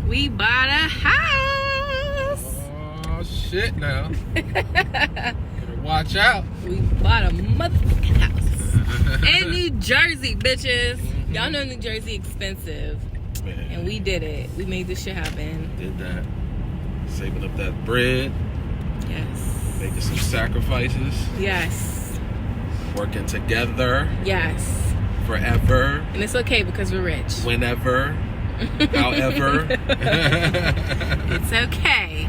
We bought a house. Oh shit now. Better watch out. We bought a motherfucking house. In New Jersey, bitches. Y'all know New Jersey expensive. Man. And we did it. We made this shit happen. Did that. Saving up that bread. Yes. Making some sacrifices. Yes. Working together. Yes. Forever. And it's okay because we're rich. Whenever. However. It's okay.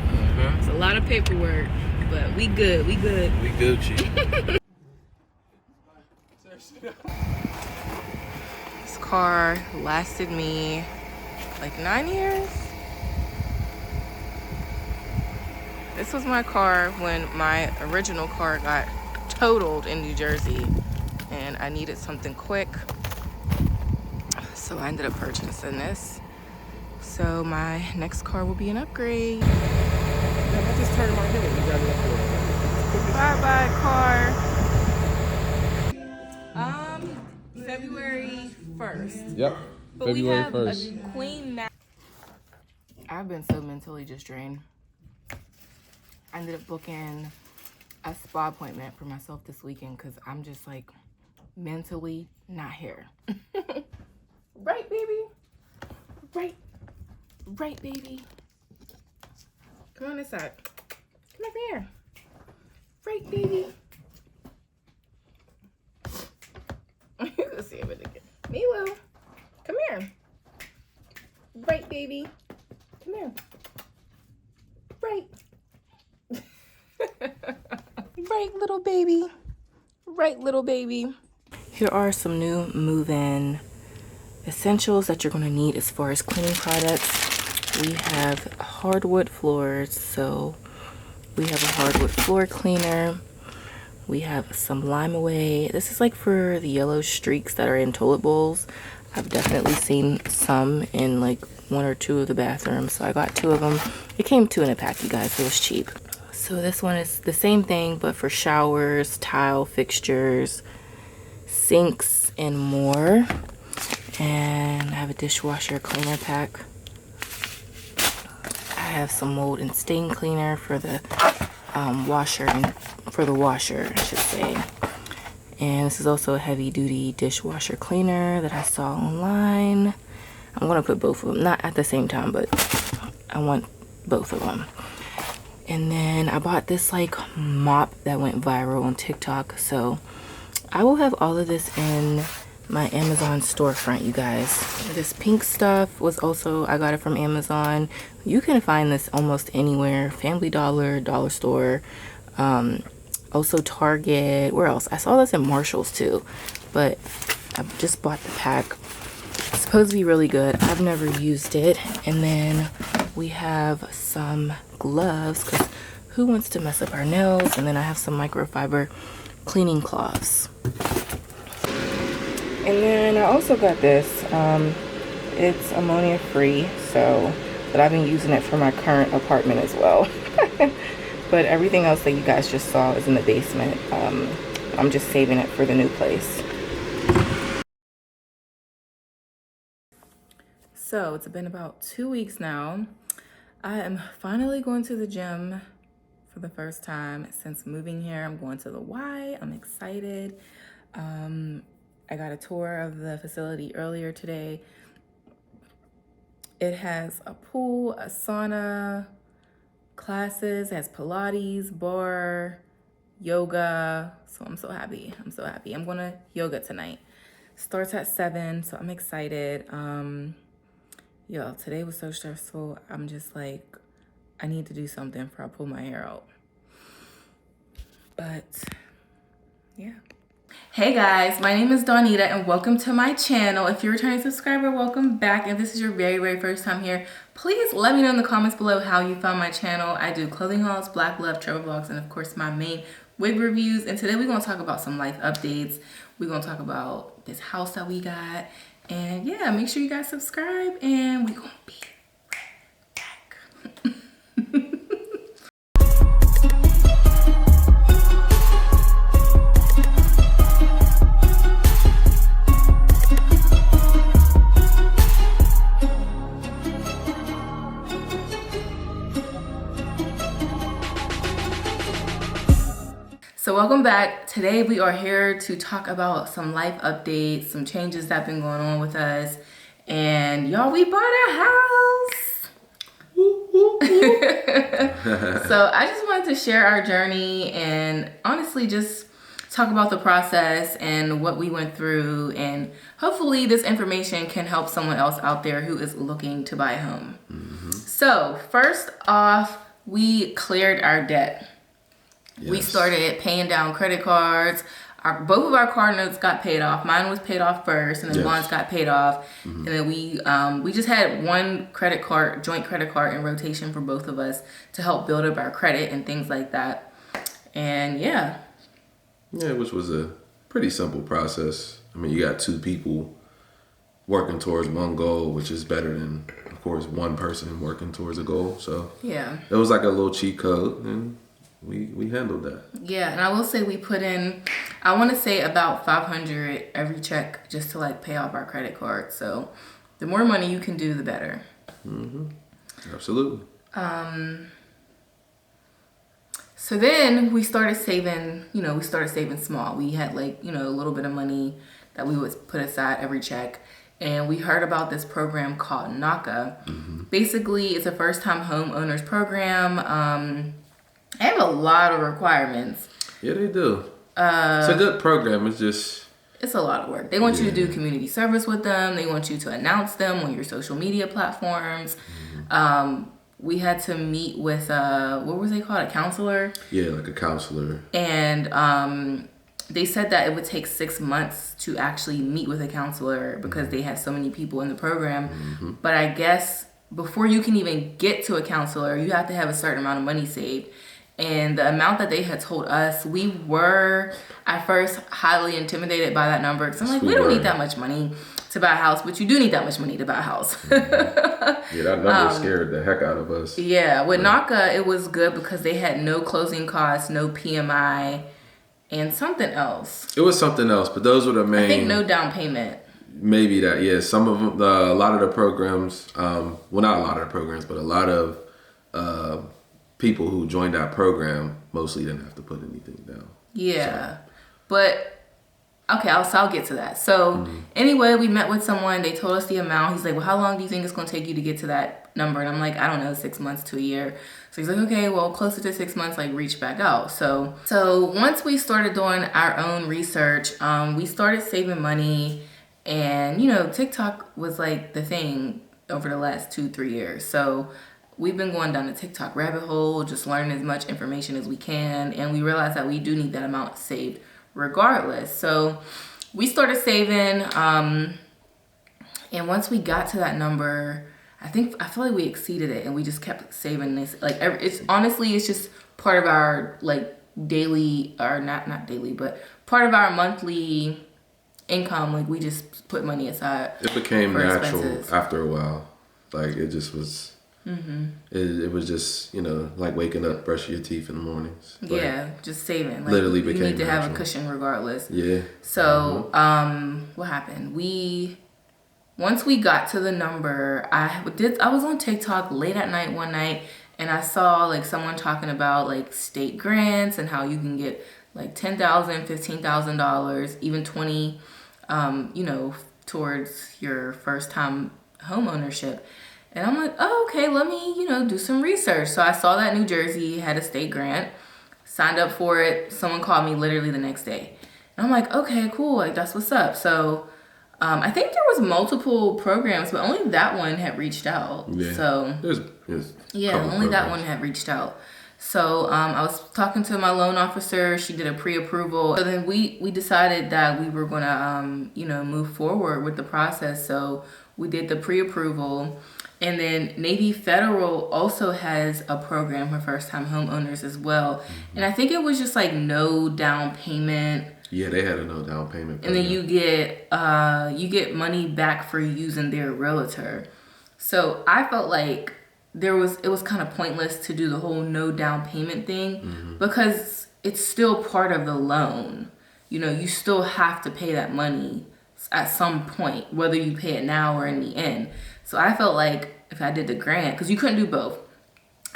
It's a lot of paperwork, but we good. We good. We Gucci. This car lasted me like 9 years. This was my car when my original car got totaled in New Jersey and I needed something quick. So I ended up purchasing this. So my next car will be an upgrade. I just turned my head. You got it. Bye bye car. February 1st. Yep. But February we have 1st. a queen. I've been so mentally just drained. I ended up booking a spa appointment for myself this weekend because I'm just like mentally not here. Right, baby? Right, baby. Come on this side. Come over here. Right, baby. You can see it again. Me will. Come here. Right, baby. Come here. Right. Right, little baby. Right, little baby. Here are some new move-in essentials that you're going to need as far as cleaning products. We have hardwood floors, so we have a hardwood floor cleaner. We have some Lime Away. This is like for the yellow streaks that are in toilet bowls. I've definitely seen some in like 1 or 2 of the bathrooms, so I got 2 of them. It came 2 in a pack, you guys. It was cheap. So this one is the same thing, but for showers, tile fixtures, sinks, and more. And I have a dishwasher cleaner pack. I have some mold and stain cleaner for the washer, I should say. And this is also a heavy duty dishwasher cleaner that I saw online. I'm gonna put both of them, not at the same time, but I want both of them. And then I bought this like mop that went viral on TikTok, so I will have all of this in my Amazon storefront, you guys. This pink stuff was also, I got it from Amazon. You can find this almost anywhere. Family Dollar, Dollar Store, also Target. Where else? I saw this in Marshall's too, but I just bought the pack. It's supposed to be really good. I've never used it. And then we have some gloves, because who wants to mess up our nails? And then I have some microfiber cleaning cloths. And then I also got this. It's ammonia free, but I've been using it for my current apartment as well. But everything else that you guys just saw is in the basement. I'm just saving it for the new place. So it's been about 2 weeks now. I am finally going to the gym for the first time since moving here. I'm going to the Y. I'm excited. I got a tour of the facility earlier today. It has a pool, a sauna, classes, it has Pilates, bar, yoga. So I'm so happy. I'm so happy. I'm going to yoga tonight. Starts at 7, so I'm excited. Yo, today was so stressful. I'm just like, I need to do something before I pull my hair out. But yeah. Hey guys, my name is Donita and welcome to my channel. If you're a returning subscriber, welcome back. If this is your very first time here, please let me know in the comments below how you found my channel. I do clothing hauls, black love, travel vlogs, and of course my main wig reviews. And today we're gonna talk about some life updates. We're gonna talk about this house that we got. And yeah, make sure you guys subscribe and we're gonna be right back. So welcome back. Today we are here to talk about some life updates, some changes that have been going on with us. And y'all, we bought a house. So I just wanted to share our journey and honestly just talk about the process and what we went through. And hopefully this information can help someone else out there who is looking to buy a home. So first off, we cleared our debt. Yes. We started paying down credit cards. Both of our car notes got paid off. Mine was paid off first, and then Juan's got paid off. And then we just had one credit card, joint credit card in rotation for both of us to help build up our credit and things like that. And yeah, which was a pretty simple process. I mean, you got two people working towards one goal, which is better than, of course, one person working towards a goal. So yeah, it was like a little cheat code, and we handled that. Yeah, and I will say we put in, I want to say about $500 every check just to like pay off our credit card. So the more money you can do, the better. Absolutely. So then we started saving, we started saving small. We had like, a little bit of money that we would put aside every check. And we heard about this program called NACA. Basically, it's a first-time homeowners program. They have a lot of requirements. Yeah, they do. It's a good program. It's a lot of work. They want you to do community service with them. They want you to announce them on your social media platforms. We had to meet with, what was they called? A counselor? Yeah, like a counselor. And they said that it would take 6 months to actually meet with a counselor because they have so many people in the program. But I guess before you can even get to a counselor, you have to have a certain amount of money saved. And the amount that they had told us, we were at first highly intimidated by that number. Because I'm like, we don't need that much money to buy a house, but you do need that much money to buy a house. Yeah, that number scared the heck out of us. Yeah, with NACA, it was good because they had no closing costs, no PMI, and something else. It was something else, but those were the main. I think no down payment. Maybe that, yeah. Some of them, a lot of the programs, well, not a lot of the programs, but a lot of people who joined our program mostly didn't have to put anything down. Yeah, but okay, I'll get to that. So anyway, we met with someone. They told us the amount. He's like, well, how long do you think it's going to take you to get to that number? And I'm like, I don't know, 6 months to a year. So he's like, okay, well, closer to 6 months, like reach back out. So once we started doing our own research, we started saving money. And, TikTok was like the thing over the last 2-3 years. So we've been going down the TikTok rabbit hole, just learning as much information as we can. And we realized that we do need that amount saved regardless. So we started saving. And once we got to that number, I feel like we exceeded it and we just kept saving this. Like, it's just part of our like daily, or not daily, but part of our monthly income. Like, we just put money aside. It became natural expenses after a while. Like, it just was. It was just, like waking up, brushing your teeth in the mornings. Like, just saving. Like, literally became you need to natural. Have a cushion regardless. Yeah. So, what happened? Once we got to the number, I was on TikTok late at night one night, and I saw like someone talking about like state grants and how you can get like $10,000, $15,000, even $20,000, towards your first time home ownership. And I'm like, oh, okay, let me, do some research. So I saw that New Jersey had a state grant, signed up for it. Someone called me literally the next day. And I'm like, okay, cool. Like, that's what's up. So I think there was multiple programs, but only that one had reached out. Yeah. So there's only that one had reached out. So I was talking to my loan officer. She did a pre-approval. So then we decided that we were going to, move forward with the process. So we did the pre-approval. And then Navy Federal also has a program for first-time homeowners as well. And I think it was just like no down payment. Yeah, they had a no down payment program. And then you get money back for using their realtor. So I felt like it was kind of pointless to do the whole no down payment thing because it's still part of the loan. You still have to pay that money at some point, whether you pay it now or in the end. So I felt like if I did the grant, because you couldn't do both.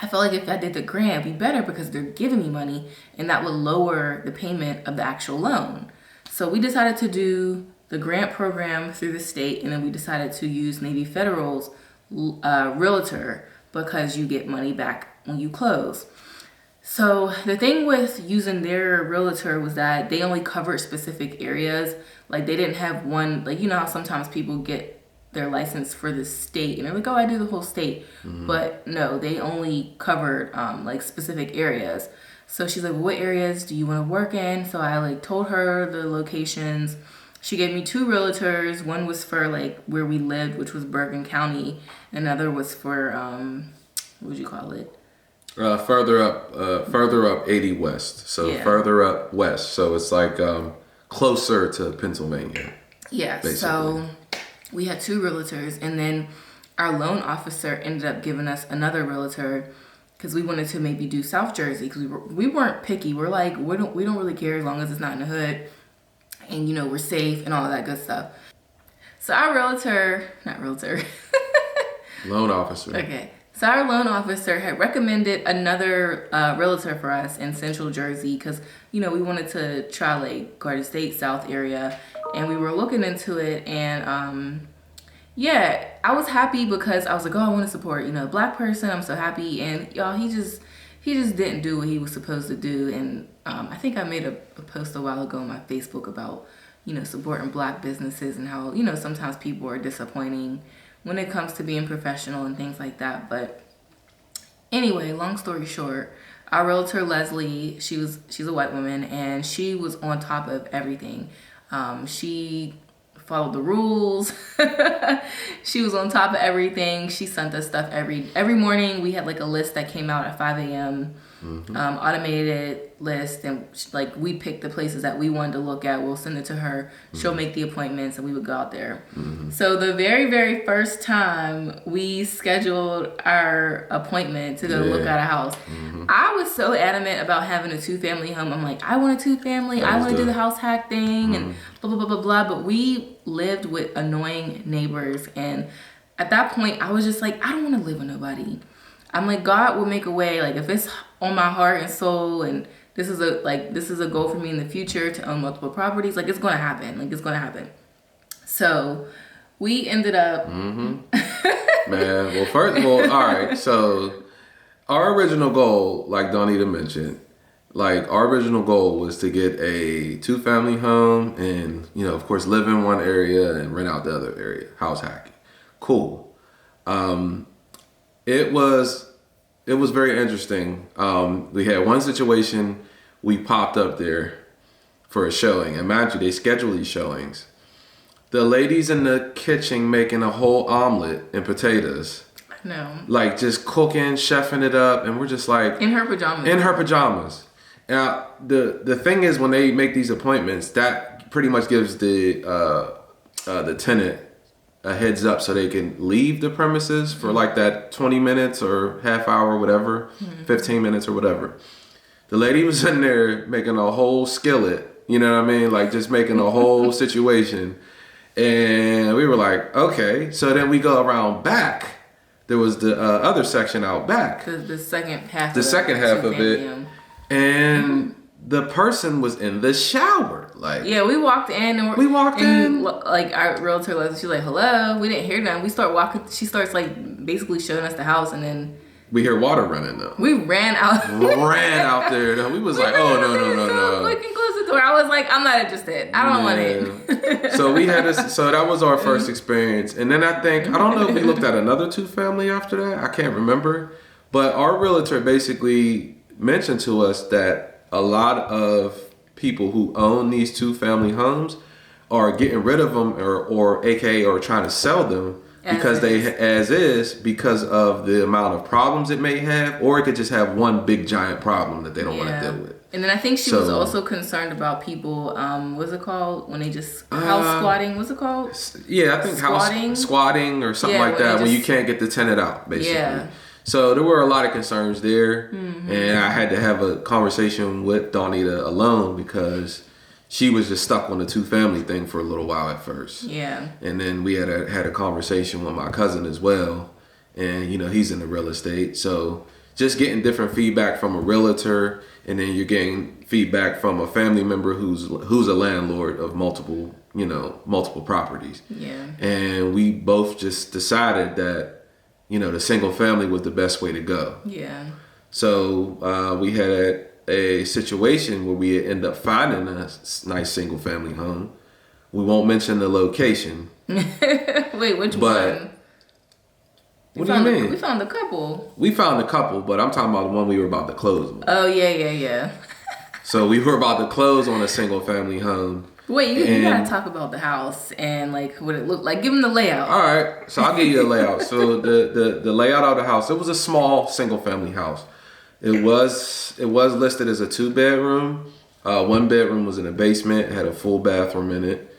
I felt like if I did the grant, it'd be better because they're giving me money and that would lower the payment of the actual loan. So we decided to do the grant program through the state, and then we decided to use Navy Federal's realtor because you get money back when you close. So the thing with using their realtor was that they only covered specific areas. Like they didn't have one, like, you know how sometimes people get their license for the state and they're like, oh, I do the whole state. But no, they only covered like specific areas. So she's like, well, what areas do you want to work in? So I like told her the locations. She gave me 2 realtors. One was for like where we lived, which was Bergen County. Another was for what would you call it? Further up 80 West. So further up west. So it's like closer to Pennsylvania. Yeah. Basically. So we had 2 realtors, and then our loan officer ended up giving us another realtor because we wanted to maybe do South Jersey because we weren't picky. We're like, we don't really care as long as it's not in the hood, and you know we're safe and all of that good stuff. So our loan officer. Okay. So our loan officer had recommended another realtor for us in Central Jersey because, you know, we wanted to try like Garden State, South area, and we were looking into it. And yeah, I was happy because I was like, oh, I want to support, you know, a Black person. I'm so happy. And y'all, he just didn't do what he was supposed to do. And I think I made a post a while ago on my Facebook about, you know, supporting Black businesses and how, you know, sometimes people are disappointing when it comes to being professional and things like that. But anyway, long story short, our realtor Leslie, she's a white woman, and she was on top of everything. She followed the rules. She was on top of everything. She sent us stuff every morning. We had like a list that came out at 5 a.m. Automated list, and like we picked the places that we wanted to look at. We'll send it to her. She'll make the appointments, and we would go out there. So the very, very first time we scheduled our appointment to go look at a house, I was so adamant about having a 2-family home. I'm like, I want a 2-family. I want to do the house hack thing and blah, blah, blah, blah, blah. But we lived with annoying neighbors. And at that point, I was just like, I don't want to live with nobody. I'm like, God will make a way. Like, if it's on my heart and soul, and this is a goal for me in the future to own multiple properties, like, it's going to happen. Like, it's going to happen. So we ended up. Man, well, first of all, all right. So our original goal, like Donita mentioned, like our original goal was to get a 2-family home and, you know, of course, live in one area and rent out the other area, house hacking. Cool. It was very interesting. We had one situation, we popped up there for a showing. Imagine they schedule these showings. The ladies in the kitchen making a whole omelet and potatoes. No. Like just cooking, chefing it up, and we're just like in her pajamas. In her pajamas. Now the thing is, when they make these appointments, that pretty much gives the tenant a heads up so they can leave the premises for like that 20 minutes or half hour, whatever, 15 minutes or whatever. The lady was in there making a whole skillet, you know what I mean? Like just making a whole situation. And we were like, okay. So then we go around back. There was the other section out back. The second half. The second half of it. And the person was in the shower. Like, yeah, we walked in and like our realtor Leslie, she's like, hello. We didn't hear nothing. We start walking. She starts like basically showing us the house, and then we hear water running though. We ran out. Ran out there though. We was like, oh no. Quick and close the door. I was like, I'm not interested. I don't want it. So we had this. So that was our first experience, and then I don't know if we looked at another 2-family after that. I can't remember, but our realtor basically mentioned to us that a lot of people who own these 2-family homes are getting rid of them or AKA or trying to sell them because because of the amount of problems it may have, or it could just have one big giant problem that they don't want to deal with. And then I think she was also concerned about people, what's it called? When they just house squatting, what's it called? Yeah, I think squatting or something like that, when you can't get the tenant out, basically. Yeah. So there were a lot of concerns there, and I had to have a conversation with Donita alone because she was just stuck on the 2-family thing for a little while at first. Yeah. And then we had a conversation with my cousin as well, and you know he's in the real estate, so just getting different feedback from a realtor, and then you're getting feedback from a family member who's a landlord of multiple properties. Yeah. And we both just decided that, the single family was the best way to go. Yeah. So we had a situation where we ended up finding a nice single family home. We won't mention the location. Wait, which one? What do you mean? We found a couple. We found a couple, but I'm talking about the one we were about to close on. Oh, yeah. So we were about to close on a single family home. Wait, you gotta talk about the house and like what it looked like. Give them the layout. All right, so I'll give you the layout. So the layout of the house, it was a small single family house. It was listed as a 2-bedroom. 1 bedroom was in the basement. It had a full bathroom in it.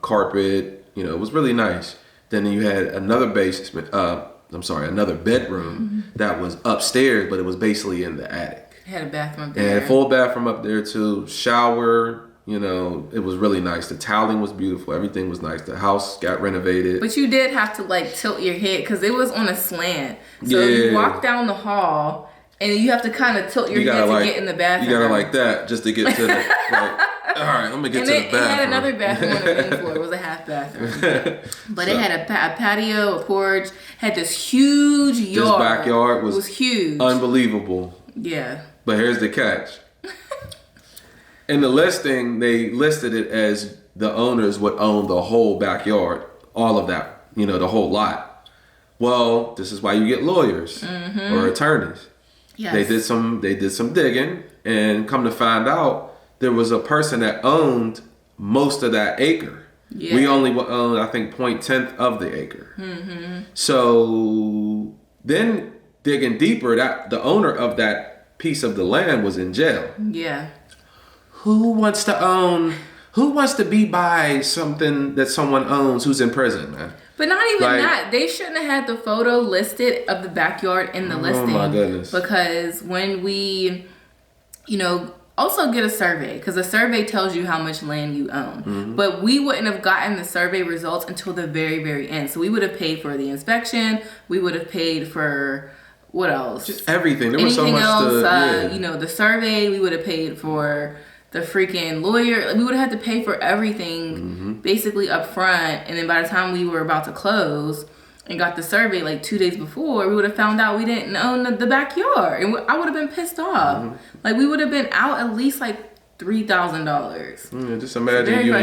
Carpet, it was really nice. Then you had another another bedroom that was upstairs, but it was basically in the attic. It had a bathroom up there. It had a full bathroom up there too. Shower, it was really nice. The tiling was beautiful. Everything was nice. The house got renovated. But you did have to like tilt your head because it was on a slant. So you walk down the hall and you have to kind of tilt your head to get in the bathroom. You gotta like that just to get to the all right, I'm gonna get to the bathroom. It had another bathroom on the main floor. It was a half bathroom. But it had a patio, a porch, had this huge yard. This backyard was huge. Unbelievable. Yeah. But here's the catch. In the listing, they listed it as the owners would own the whole backyard, all of that, the whole lot. Well, this is why you get lawyers or attorneys. Yes. They did some digging, and come to find out, there was a person that owned most of that acre. Yeah. We only owned, I think, 0.1 of the acre. So then digging deeper, that the owner of that piece of the land was in jail. Yeah. Who wants to be by something that someone owns who's in prison, man? But not even that. They shouldn't have had the photo listed of the backyard in the listing. Oh my goodness. Because when we, also get a survey, because a survey tells you how much land you own. But we wouldn't have gotten the survey results until the very, very end. So we would have paid for the inspection. We would have paid for, what else? Just everything. There was so much else, the survey. We would have paid for the freaking lawyer. We would have had to pay for everything basically up front. And then by the time we were about to close and got the survey like 2 days before, we would have found out we didn't own the backyard. And I would have been pissed off. Like we would have been out at least like $3,000. Just imagine you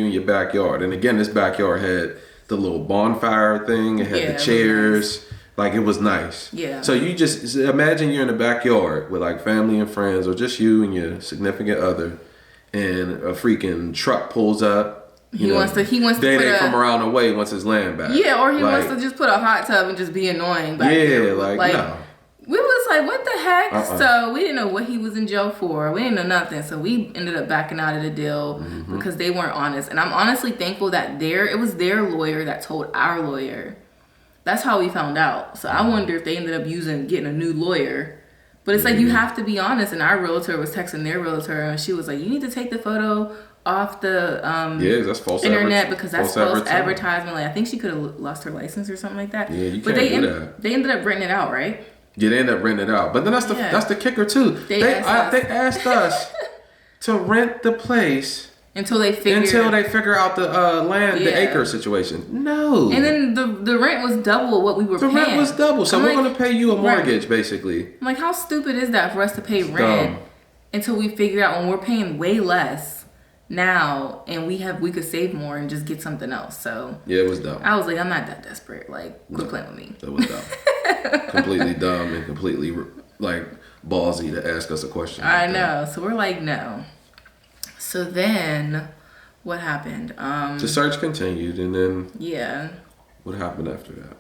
in your backyard. And again, this backyard had the little bonfire thing. It had the chairs. Like, it was nice. Yeah. So you just imagine you're in the backyard with like family and friends, or just you and your significant other, and a freaking truck pulls up. He wants to They from around the way wants his land back. Yeah, or he wants to just put a hot tub and just be annoying back there. Yeah, like no. We was like, what the heck? So we didn't know what he was in jail for. We didn't know nothing. So we ended up backing out of the deal because they weren't honest. And I'm honestly thankful that it was their lawyer that told our lawyer. That's how we found out. So I wonder if they ended up getting a new lawyer. But it's like, you have to be honest. And our realtor was texting their realtor, and she was like, you need to take the photo off the that's false internet because that's false advertisement. Like, I think she could have lost her license or something like that. Yeah, you can't do that. They ended up renting it out, right? Yeah, they ended up renting it out. But then that's the kicker too. They asked us to rent the place until they figure out the land, the acre situation. No. And then the rent was double what we were paying. The rent was double, so we're going to pay you a mortgage, basically. I'm like, how stupid is that for us to pay rent until we figure out when we're paying way less now, and we could save more and just get something else. So yeah, it was dumb. I was like, I'm not that desperate. Like, quit playing with me. That was dumb. Completely dumb and completely like ballsy to ask us a question. I know. So we're like, no. So then, what happened? The search continued, and then what happened after that?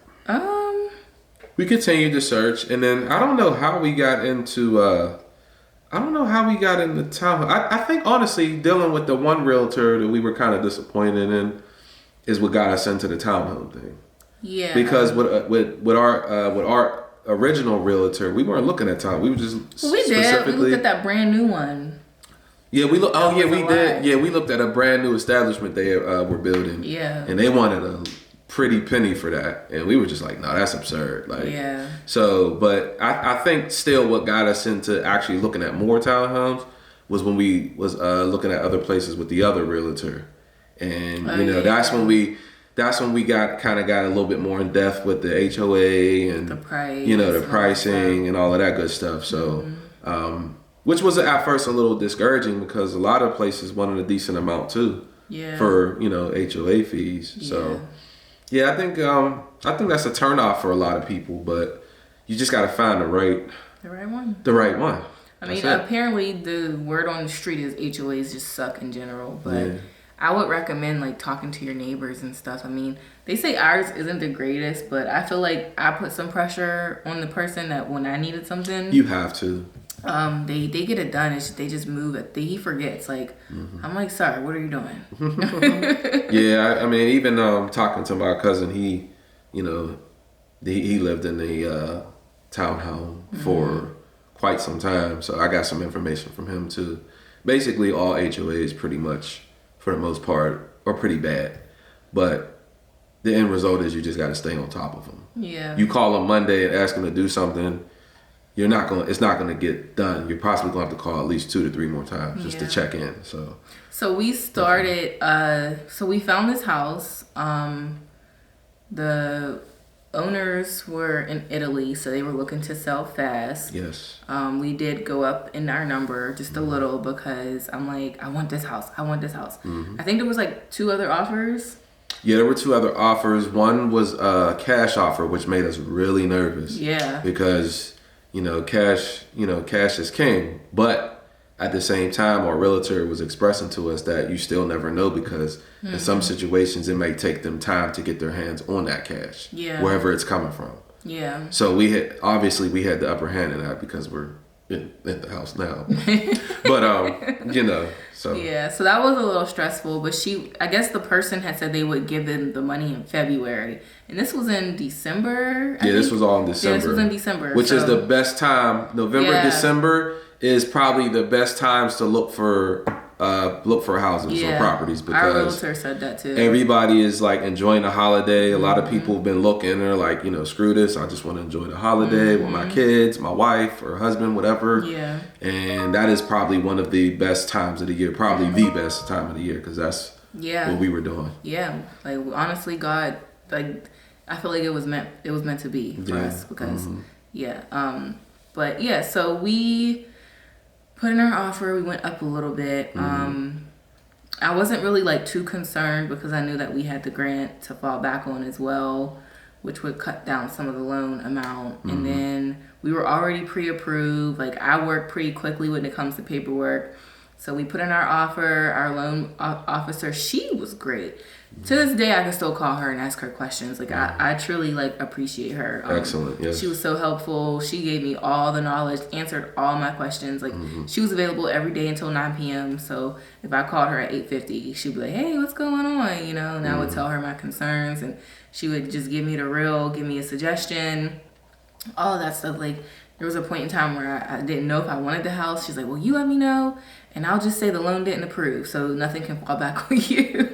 We continued the search, and then I don't know how we got into town. I think honestly, dealing with the one realtor that we were kind of disappointed in is what got us into the townhome thing. Yeah. Because with our original realtor, we weren't looking at town. We were just we looked at that brand new one. Yeah, we looked. Oh, yeah, we did. Yeah, we looked at a brand new establishment they were building. Yeah. And they wanted a pretty penny for that, and we were just like, no, that's absurd. Like, yeah. So, but I think still what got us into actually looking at more townhomes was when we was looking at other places with the other realtor, and that's when we got a little bit more in depth with the HOA and the price, the pricing and all of that good stuff. So, which was at first a little discouraging because a lot of places wanted a decent amount too. Yeah. For HOA fees. So yeah, I think that's a turnoff for a lot of people, but you just got to find the right one. The right one. I mean, apparently the word on the street is HOAs just suck in general, but I would recommend like talking to your neighbors and stuff. I mean, they say ours isn't the greatest, but I feel like I put some pressure on the person that when I needed something, you have to. They get it done. They just move it. He forgets. Like, I'm like, sorry, what are you doing? Yeah, I mean, even talking to my cousin, he lived in the townhome for quite some time, so I got some information from him too. Basically, all HOAs pretty much, for the most part, are pretty bad, but the end result is you just got to stay on top of them. Yeah. You call them Monday and ask them to do something. It's not gonna get done. You're possibly gonna have to call at least 2 to 3 more times just to check in. So we started. So we found this house. The owners were in Italy, so they were looking to sell fast. Yes. We did go up in our number just a little because I'm like, I want this house. I think there was like 2 other offers. Yeah, there were 2 other offers. One was a cash offer, which made us really nervous. Yeah. Because cash is king. But at the same time, our realtor was expressing to us that you still never know because in some situations it may take them time to get their hands on that cash, wherever it's coming from. Yeah. So we had the upper hand in that because we're in the house now. But so yeah, so that was a little stressful. But I guess the person had said they would give them the money in February, and this was in December. This was all in December. Yeah, this was in December, which is the best time. November, December is probably the best times to look for houses or properties because our realtor said that too. Everybody is like enjoying the holiday. A lot of people have been looking. They're like, screw this. I just want to enjoy the holiday with my kids, my wife or husband, whatever. Yeah. And that is probably one of the best times of the year. Probably the best time of the year because that's what we were doing. Yeah. Like honestly, God, like I feel like it was meant to be for us because but yeah. So we put in our offer. We went up a little bit. I wasn't really like too concerned because I knew that we had the grant to fall back on as well, which would cut down some of the loan amount. And then we were already pre-approved. Like I work pretty quickly when it comes to paperwork. So we put in our offer. Our loan officer, she was great. To this day, I can still call her and ask her questions. Like I truly like appreciate her. Excellent. Yes. She was so helpful. She gave me all the knowledge, answered all my questions. Like she was available every day until 9 p.m. So if I called her at 8:50, she'd be like, "Hey, what's going on?" And I would tell her my concerns, and she would just give me give me a suggestion, all of that stuff. Like there was a point in time where I didn't know if I wanted the house. She's like, "Well, you let me know, and I'll just say the loan didn't approve, so nothing can fall back on you."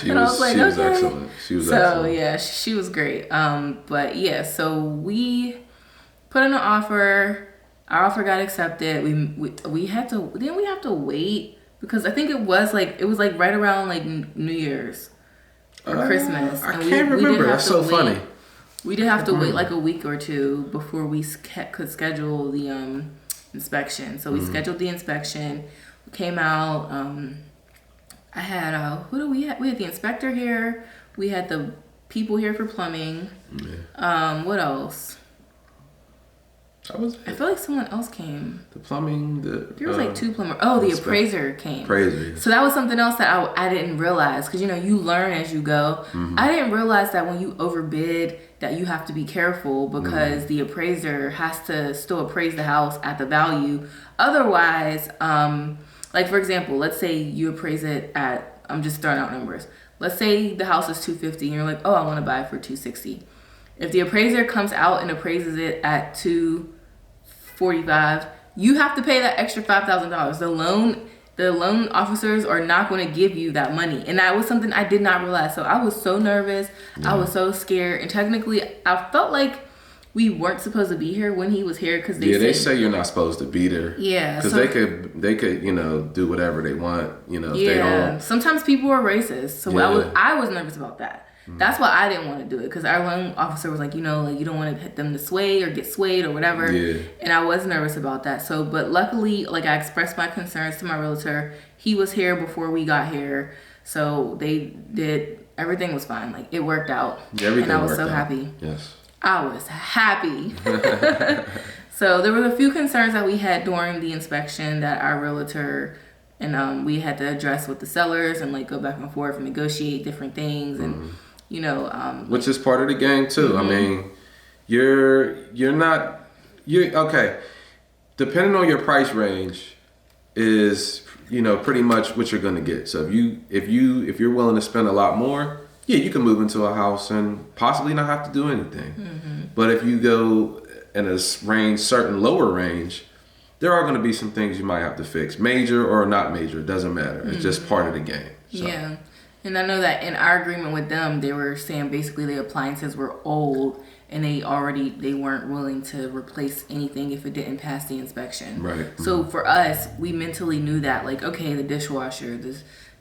She was excellent. She was excellent. So yeah, she was great. But yeah, so we put in an offer. Our offer got accepted. We had to. Didn't we have to wait because I think it was like right around like New Year's or Christmas. I can't remember. That's so funny. We did have to wait like a week or 2 before we could schedule the inspection. So we scheduled the inspection. We came out. I had who do we had? We had the inspector here. We had the people here for plumbing. Yeah. What else? I feel like someone else came. The plumbing. There was like 2 plumbers. Oh, the appraiser came. Appraiser. So that was something else that I didn't realize because you learn as you go. I didn't realize that when you overbid that you have to be careful because the appraiser has to still appraise the house at the value. Otherwise, like for example, let's say you appraise it at, I'm just throwing out numbers. Let's say the house is $250 and you're like, oh, I want to buy it for $260. If the appraiser comes out and appraises it at $245, you have to pay that extra $5,000. The the loan officers are not going to give you that money. And that was something I did not realize. So I was so nervous. I was so scared. And technically, I felt like we weren't supposed to be here when he was here because they say you're not supposed to be there. Yeah, because they could do whatever they want. If they don't. Sometimes people are racist, so I was nervous about that. That's why I didn't want to do it, because our loan officer was like, you don't want to hit them to sway or get swayed or whatever. Yeah. And I was nervous about that. So, but luckily, like, I expressed my concerns to my realtor. He was here before we got here, so everything was fine. Like, it worked out. Yeah, everything and I was so happy. Yes. I was happy. So there were a few concerns that we had during the inspection that our realtor and we had to address with the sellers and like go back and forth and negotiate different things and which is part of the game too. I mean, you're okay. Depending on your price range is pretty much what you're gonna get. So if you're willing to spend a lot more, yeah, you can move into a house and possibly not have to do anything. But if you go in a certain lower range, there are going to be some things you might have to fix, major or not major, it doesn't matter. It's just part of the game. So. Yeah, and I know that in our agreement with them, they were saying basically the appliances were old and they weren't willing to replace anything if it didn't pass the inspection. Right. So for us, we mentally knew that, like, okay, the dishwasher,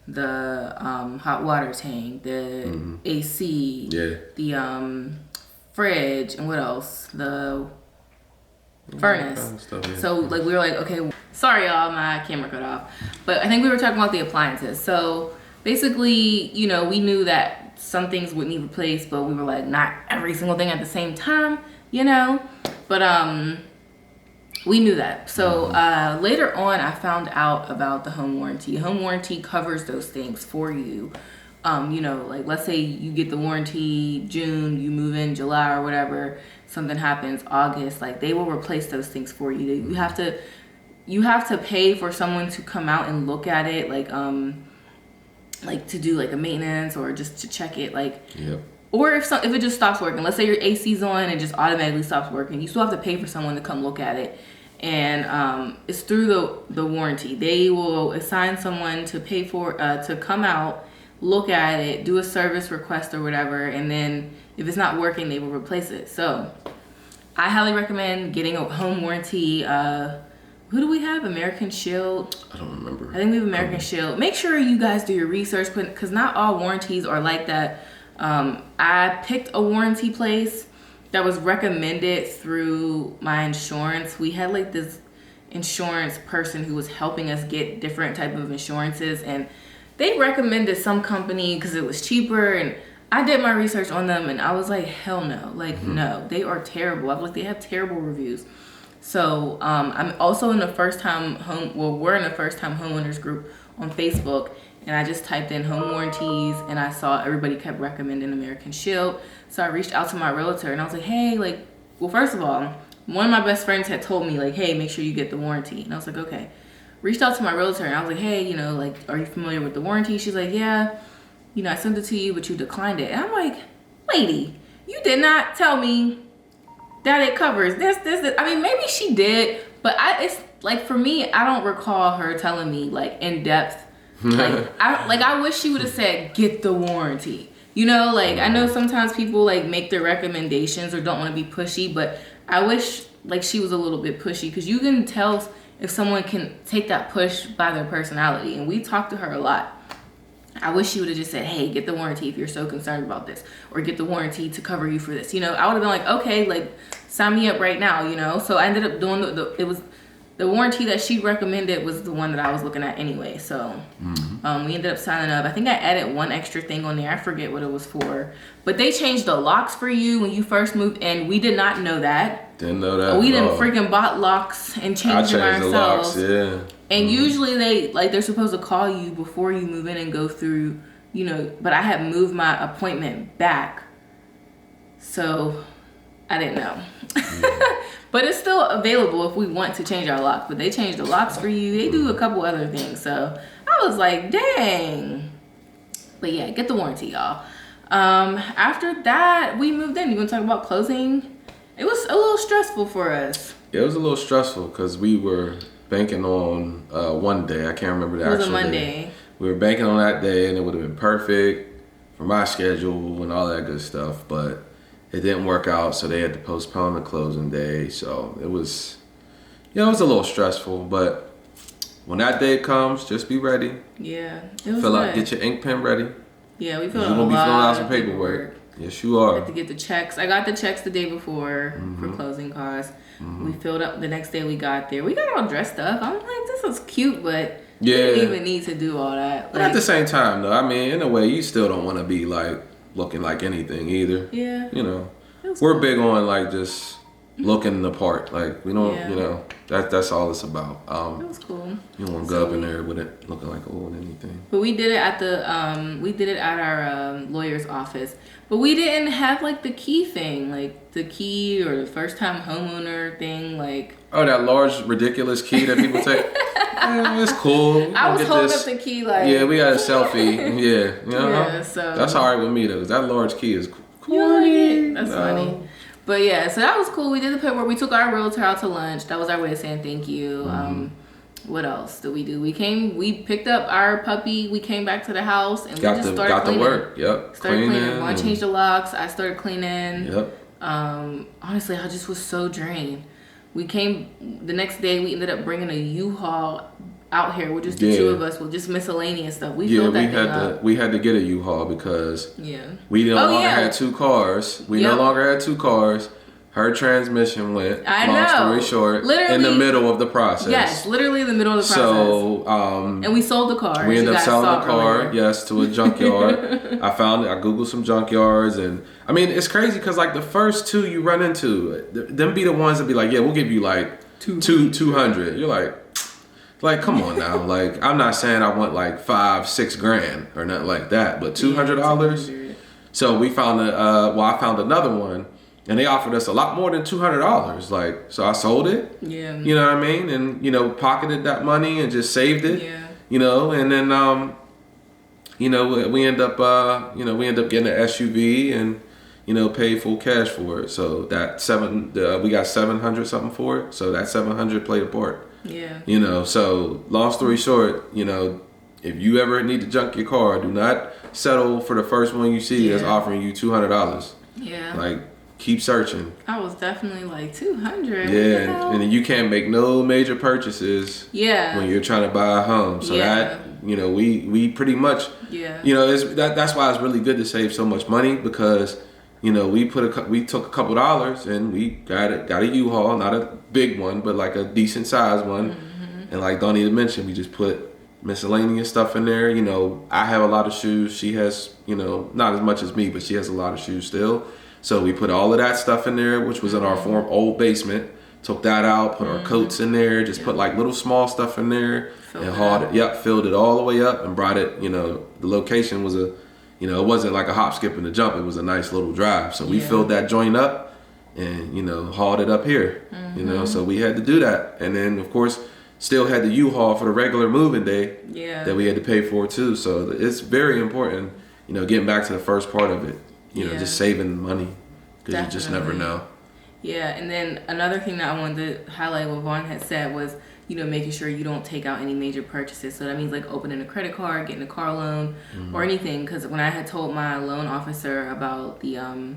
the hot water tank, the AC, the fridge, and what else? The furnace. Stuff, yeah. So like we were like, okay, sorry y'all, my camera cut off. But I think we were talking about the appliances. So basically, we knew that some things would need replaced, but we were like, not every single thing at the same time, But we knew that. So later on, I found out about the home warranty. Home warranty covers those things for you. Like let's say you get the warranty June, you move in July or whatever, something happens August, like they will replace those things for you. You have to pay for someone to come out and look at it, like to do like a maintenance or just to check it, like. Yep. Or if it just stops working, let's say your AC's on and just automatically stops working, you still have to pay for someone to come look at it. And it's through the warranty. They will assign someone to pay for to come out, look at it, do a service request or whatever, and then if it's not working, they will replace it. So I highly recommend getting a home warranty. Who do we have? American Shield? I don't remember. I think we have American Shield. Make sure you guys do your research, because not all warranties are like that. I picked a warranty place that was recommended through my insurance. We had like this insurance person who was helping us get different type of insurances, and they recommended some company because it was cheaper, and I did my research on them and I was like, hell no, like no, they are terrible. I was like, they have terrible reviews. So I'm also in the first time we're in the first time homeowners group on Facebook, and I just typed in home warranties and I saw everybody kept recommending American Shield. So I reached out to my realtor and I was like, hey, like, well, first of all, one of my best friends had told me like, hey, make sure you get the warranty. And I was like, okay. Reached out to my realtor and I was like, hey, like, are you familiar with the warranty? She's like, yeah, I sent it to you, but you declined it. And I'm like, lady, you did not tell me that it covers this. I mean, maybe she did, but it's like, for me, I don't recall her telling me like in depth. I wish she would have said, get the warranty. Like, I know sometimes people like make their recommendations or don't want to be pushy, but I wish like she was a little bit pushy, because you can tell if someone can take that push by their personality. And we talked to her a lot. I wish she would have just said, hey, get the warranty if you're so concerned about this, or get the warranty to cover you for this. I would have been like, okay, like sign me up right now, So I ended up doing the warranty that she recommended was the one that I was looking at anyway. So we ended up signing up. I think I added one extra thing on there. I forget what it was for. But they changed the locks for you when you first moved in. We did not know that. Didn't know that. We didn't freaking bought locks and changed them ourselves. The locks, yeah. And usually they're supposed to call you before you move in and go through, but I had moved my appointment back. So I didn't know. But it's still available if we want to change our locks. But they changed the locks for you. They do a couple other things. So I was like, dang. But yeah, get the warranty, y'all. After that, we moved in. You want to talk about closing? It was a little stressful for us. Yeah, it was a little stressful because we were banking on one day. I can't remember the actual day. It was a Monday. Day. We were banking on that day, and it would have been perfect for my schedule and all that good stuff. But it didn't work out, so they had to postpone the closing day. So it was, it was a little stressful. But when that day comes, just be ready. Yeah, it was Fill out, get your ink pen ready. Yeah, we filled out a lot. You're gonna be filling out some paperwork. Yes, you are. I had to get the checks. I got the checks the day before for closing costs. We filled up the next day we got there. We got all dressed up. I'm like, this is cute, but you didn't even need to do all that. But at the same time, though, I mean, in a way, you still don't want to be like looking like anything either. Yeah. You know, we're big on like just looking the part. Like we don't, you know, that's all it's about. It was cool. You don't want to go up in there with it looking like old anything. But we did it at the our lawyer's office. But we didn't have like the key thing, like the key or the first time homeowner thing, like. Oh, that large ridiculous key that people take. It's cool. I was holding up the key like. Yeah, we got a selfie. Yeah, you know. Yeah, so that's all right with me though. That large key is cool. You like it? That's funny. But yeah, so that was cool. We did the paperwork. We took our realtor out to lunch. That was our way of saying thank you. What else did we do? We picked up our puppy. We came back to the house and we just started cleaning. The work. Yep. Started cleaning. I changed the locks. I started cleaning. Yep. Honestly, I just was so drained. We came the next day. We ended up bringing a U-Haul out here with just the two of us with just miscellaneous stuff. We filled that thing up. We had to get a U-Haul because we no longer had two cars. We no longer had two cars. Her transmission went. Long story short, literally, in the middle of the process. Yes, literally in the middle of the process. So, and we sold the car. We ended up selling the car, to a junkyard. I googled some junkyards, and I mean, it's crazy because like the first two you run into, them be the ones that be like, yeah, we'll give you like 200. You're like, come on now. Like, I'm not saying I want like $5-6 grand or nothing like that, but $200. So we found I found another one. And they offered us a lot more than $200. Like, so I sold it. Yeah. You know what I mean? And, you know, pocketed that money and just saved it. Yeah. You know, and then, you know, we end up getting an SUV and, you know, paid full cash for it. So that we got 700 something for it. So that 700 played a part. Yeah. You know, so long story short, you know, if you ever need to junk your car, do not settle for the first one you see that's offering you $200. Yeah. Like, keep searching. I was definitely like 200. Yeah, and you can't make no major purchases. Yeah. When you're trying to buy a home, so that, you know, we pretty much. Yeah. You know, that's why it's really good to save so much money because, you know, we took a couple dollars and we got a U-Haul, not a big one, but like a decent sized one, and like don't even mention we just put miscellaneous stuff in there. You know, I have a lot of shoes. She has, you know, not as much as me, but she has a lot of shoes still. So we put all of that stuff in there, which was in our old basement. Took that out, put our coats in there, just put like little small stuff in there and hauled it. Filled it all the way up and brought it. You know, the location was it wasn't like a hop, skip, and a jump. It was a nice little drive. So we filled that joint up and, you know, hauled it up here. You know, so we had to do that. And then, of course, still had the U-Haul for the regular moving day that we had to pay for too. So it's very important, you know, getting back to the first part of it. You know, just saving money because you just never know. Yeah, and then another thing that I wanted to highlight what Vaughn had said was, you know, making sure you don't take out any major purchases. So that means like opening a credit card, getting a car loan, or anything. Because when I had told my loan officer about the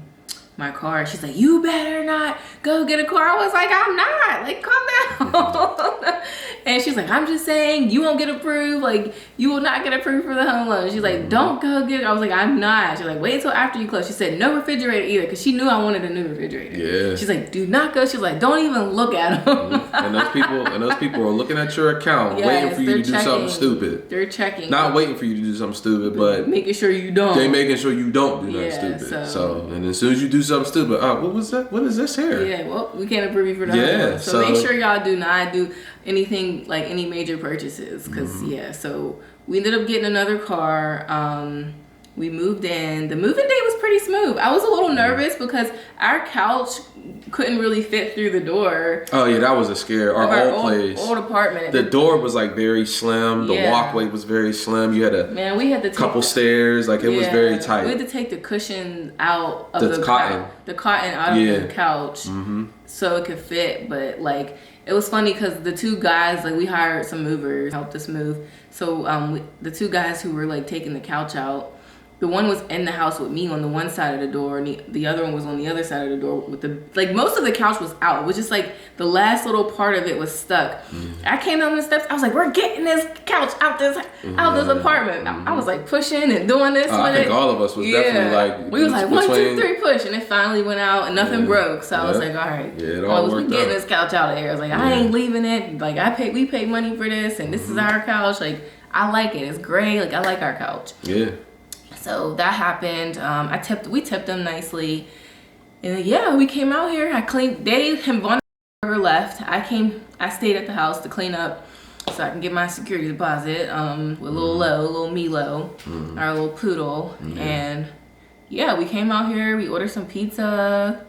my car, she's like, you better not go get a car. I was like, I'm not. Like, calm down. And she's like, I'm just saying you won't get approved. Like, you will not get approved for the home loan. She's like, don't go get it. I was like, I'm not. She's like, wait until after you close. She said, no refrigerator either, because she knew I wanted a new refrigerator. Yeah. She's like, do not go. She's like, don't even look at them. And those people are looking at your account, waiting for you to do something stupid. They're checking. Not waiting for you to do something stupid, but making sure you don't. They making sure you don't do nothing stupid. So, and as soon as you do something stupid, what was that? What is this here? Yeah, well, we can't approve you for that. Yeah, so make sure y'all do not do anything like any major purchases, because so we ended up getting another car. We moved in. The moving day was pretty smooth. I was a little nervous because our couch couldn't really fit through the door. Oh yeah, that was a scare. Our old old apartment. The door was like very slim. The walkway was very slim. You had we had to couple stairs. Like it was very tight. We had to take the cushion out of the cotton. The cotton out of the couch so it could fit. But like it was funny because the two guys, like we hired some movers to help us move. So the two guys who were like taking the couch out. The one was in the house with me on the one side of the door, and the other one was on the other side of the door with the, like, most of the couch was out. It was just like the last little part of it was stuck. I came down the steps. I was like, we're getting this couch out this apartment. I was like pushing and doing this with I think all of us was definitely like, we was like 1, 2, 3 push, and it finally went out and nothing broke. So I was like, all right, it all worked we getting this couch out of here. I was like, I ain't leaving it. Like we paid money for this, and this is our couch. Like I like it. It's gray. Like I like our couch. Yeah. So that happened. We tipped them nicely. And we came out here. I cleaned. Dave and Vaughn never left. I stayed at the house to clean up so I can get my security deposit with little Milo, our little poodle. And we came out here. We ordered some pizza.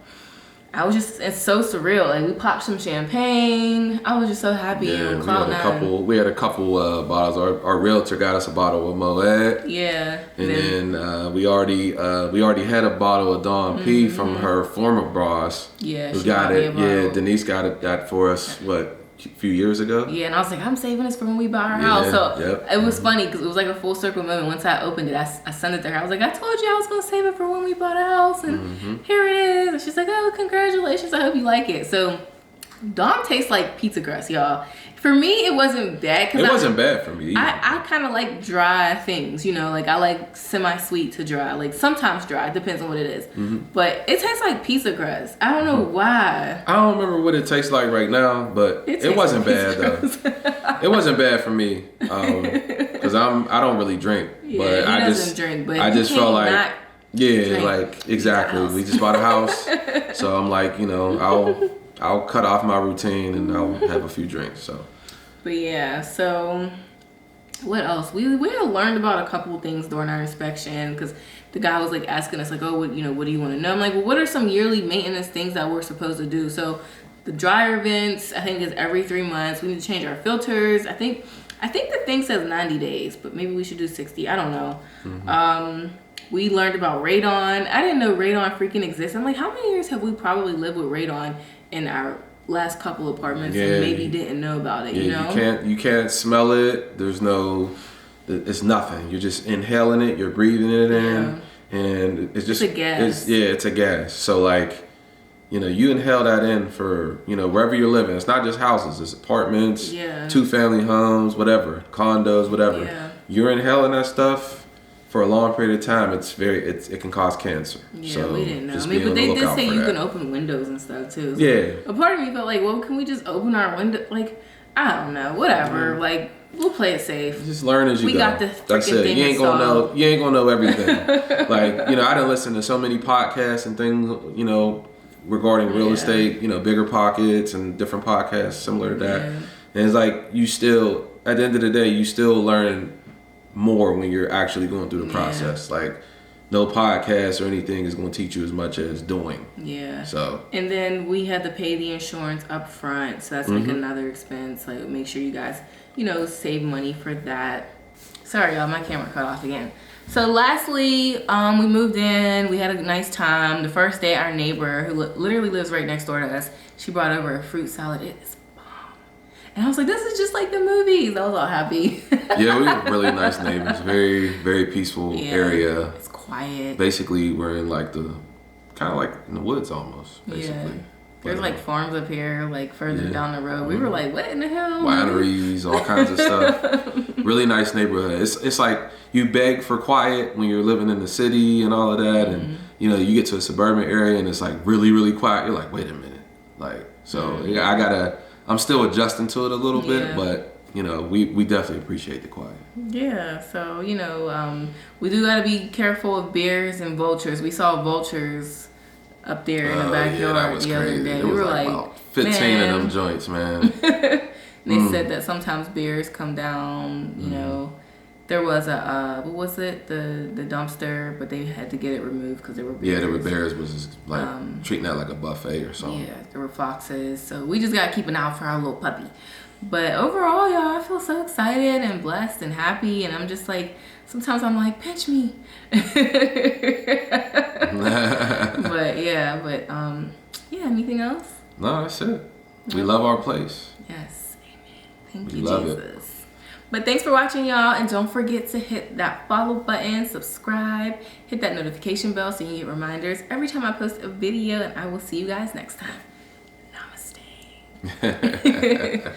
It's so surreal. Like we popped some champagne. I was just so happy on cloud nine. We had a couple bottles. Our realtor got us a bottle of Moet. Yeah. And then we already had a bottle of Dawn P from her former boss. Yeah. Who got it? Yeah, Denise got that for us. A few years ago. Yeah, and I was like, I'm saving this for when we buy our house. So it was funny because it was like a full circle moment. Once I opened it, I sent it to her. I was like, I told you I was gonna save it for when we bought a house, and here it is. And she's like, oh, congratulations! I hope you like it. So Dawn tastes like pizza crust, y'all. For me, it wasn't bad. It wasn't bad for me either. I kind of like dry things, like I like semi-sweet to dry. Like sometimes dry, depends on what it is. But it tastes like pizza crust. I don't know why. I don't remember what it tastes like right now, but it wasn't bad though. It wasn't bad for me because I don't really drink. But I just drink. But I just felt like exactly. We just bought a house, so I'm like, I'll cut off my routine and I'll have a few drinks. So. But so what else? We had learned about a couple of things during our inspection because the guy was like asking us like, oh, what do you want to know? I'm like, well, what are some yearly maintenance things that we're supposed to do? So the dryer vents, I think is every 3 months. We need to change our filters. I think the thing says 90 days, but maybe we should do 60. I don't know. We learned about radon. I didn't know radon freaking exists. I'm like, how many years have we probably lived with radon in our last couple apartments and maybe didn't know about it, You can't smell it. It's nothing. You're just inhaling it, you're breathing it in, and it's just a gas. It's a gas. So like, you inhale that in for, wherever you're living. It's not just houses, it's apartments, 2-family homes, whatever, condos, whatever. Yeah. You're inhaling that stuff for a long period of time. It can cause cancer. Yeah, so we didn't know. But they did say you can open windows and stuff too. So a part of me felt like, well, can we just open our window? Like, I don't know, whatever. Like, we'll play it safe. Just learn as you go. We got the freaking thing You ain't gonna know everything. Like, I done listened to so many podcasts and things, regarding real estate, Bigger Pockets and different podcasts similar to that. And it's like at the end of the day, you still learn more when you're actually going through the process. Like no podcast or anything is going to teach you as much as doing. Yeah. So. And then we had to pay the insurance up front, so that's like another expense. Like make sure you guys, save money for that. Sorry, y'all, my camera cut off again. So lastly, we moved in. We had a nice time. The first day, our neighbor, who literally lives right next door to us, she brought over a fruit salad. It's and I was like, this is just like the movies. I was all happy. We have really nice neighbors. Very, very peaceful area. It's quiet. Basically, we're in like kind of like in the woods almost, basically. Yeah. There's like farms up here, like further down the road. We were like, what in the hell? Wineries, all kinds of stuff. Really nice neighborhood. It's like you beg for quiet when you're living in the city and all of that. And, you get to a suburban area and it's like really, really quiet. You're like, wait a minute. Like, so I'm still adjusting to it a little bit, but we definitely appreciate the quiet. Yeah, so we do gotta be careful of bears and vultures. We saw vultures up there in the backyard the other day. We were like about 15 of them joints, man. They said that sometimes bears come down, There was a what was it, the dumpster, but they had to get it removed because there were bears. Yeah, there were bears. Was just like treating that like a buffet or something. Yeah, there were foxes. So we just gotta keep an eye out for our little puppy. But overall, y'all, I feel so excited and blessed and happy, and I'm just like, sometimes I'm like, pinch me. But yeah, anything else? No, that's it. We love our place. Yes, amen. Thank We you, love Jesus. it. But thanks for watching, y'all, and don't forget to hit that follow button, subscribe, hit that notification bell so you can get reminders every time I post a video, and I will see you guys next time. Namaste.